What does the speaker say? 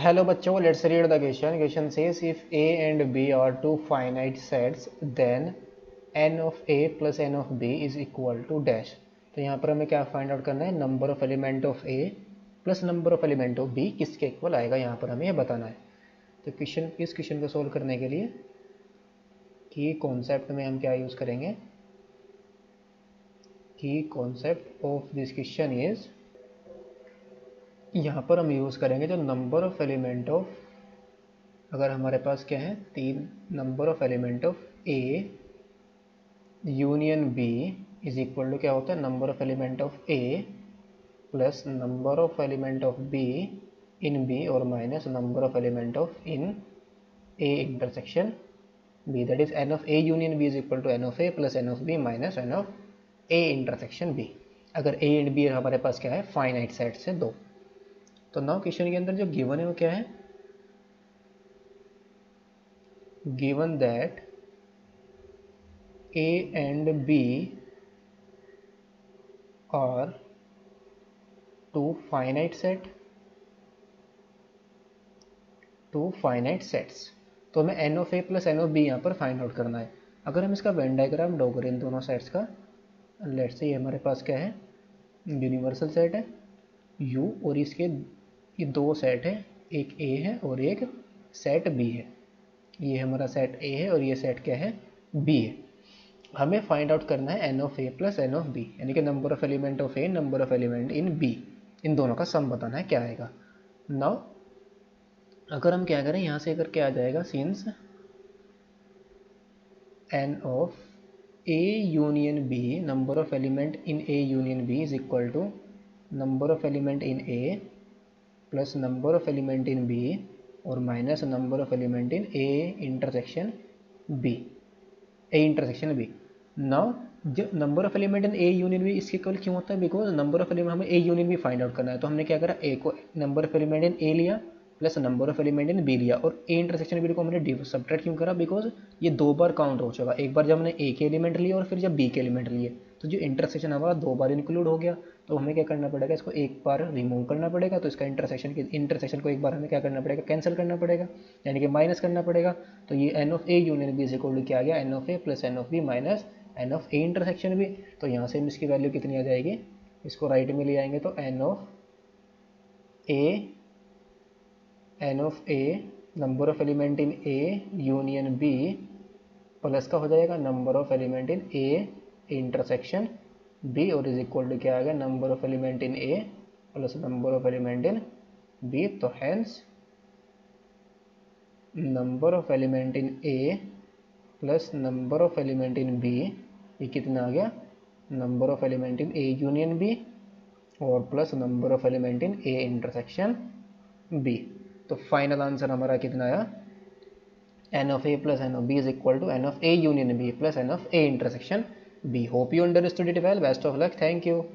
Hello बच्चों, let's read the question. Question says if A and B are two finite sets, then n of A plus n of B is equal to dash. तो यहाँ पर हमें क्या find out करना है, number of element of A plus number of element of B किसके equal आएगा, यहाँ पर हमें ये बताना है. तो क्वेश्चन इस क्वेश्चन को सोल्व करने के लिए की कॉन्सेप्ट में हम क्या यूज़ करेंगे, की concept of this question is, यहाँ पर हम यूज़ करेंगे जो नंबर ऑफ एलिमेंट ऑफ, अगर हमारे पास क्या है, तीन number of element of A union B is equal to क्या होता है, number of element of A plus number of element of B in B और minus number of element of in A intersection B. That is n of A union B is equal to n of A plus N of B minus N of A intersection B. अगर A and B हमारे पास क्या है, finite set से दो. तो now question के अंदर जो गिवन है वो क्या है, given that A and B are two finite sets, तो हमें n of A plus n of B यहाँ पर फाइंड आउट करना है. अगर हम इसका वेन डायग्राम ड्रॉ करें इन दोनों सेट्स का, लेट्स से ये हमारे पास क्या है, यूनिवर्सल सेट है U और इसके ये दो सेट है, एक A है और एक सेट B है. ये हमारा सेट A है और ये सेट क्या है, B है. हमें फाइंड आउट करना है n of A plus n of B, यानी कि number of element of A, number of element in B, इन दोनों का सम बताना है क्या आएगा. नाउ अगर हम क्या करें, यहाँ से अगर क्या आ जाएगा, since n of A union B, number of element in A union B is equal to number of element in A plus number of element in B और minus number of element in A intersection B, A intersection B. Now जो number of element in A union B इसके equal क्यों होता है, because number of element हमें A union B find out करना है. तो हमने क्या करा, ए को number of element in A लिया plus number of element in B लिया, और ए इंटरसेक्शन बी को हमने सब्ट्रैक्ट क्यों करा, बिकॉज ये दो बार काउंट हो चुका. एक बार जब हमने ए के एलिमेंट लिए और फिर जब बी के एलिमेंट लिए, तो जो इंटरसेक्शन हमारा दो बार इंक्लूड हो गया. तो हमें क्या करना पड़ेगा, इसको एक बार रिमूव करना पड़ेगा. तो इसका इंटरसेक्शन को एक बार हमें क्या करना पड़ेगा, कैंसिल करना पड़ेगा, यानी कि माइनस करना पड़ेगा. तो ये N of A union B is equal to क्या आ गया, N of A plus N of B minus N of A intersection B. तो यहाँ से इसकी वैल्यू कितनी आ जाएगी, इसको राइट में ले आएंगे तो n of A number of element in A union B plus का हो जाएगा number of element in A intersection B और इज इक्वल टू क्या आ गया, number of element in A plus number of element in B. तो hence number of element in A plus number of element in B, ये कितना आ गया, number of element in A union B और plus number of element in A intersection B. तो final answer हमारा कितना आया, n of a plus n of b is equal to n of a union b plus n of a intersection b. Hope you understood it well. Best of luck. Thank you.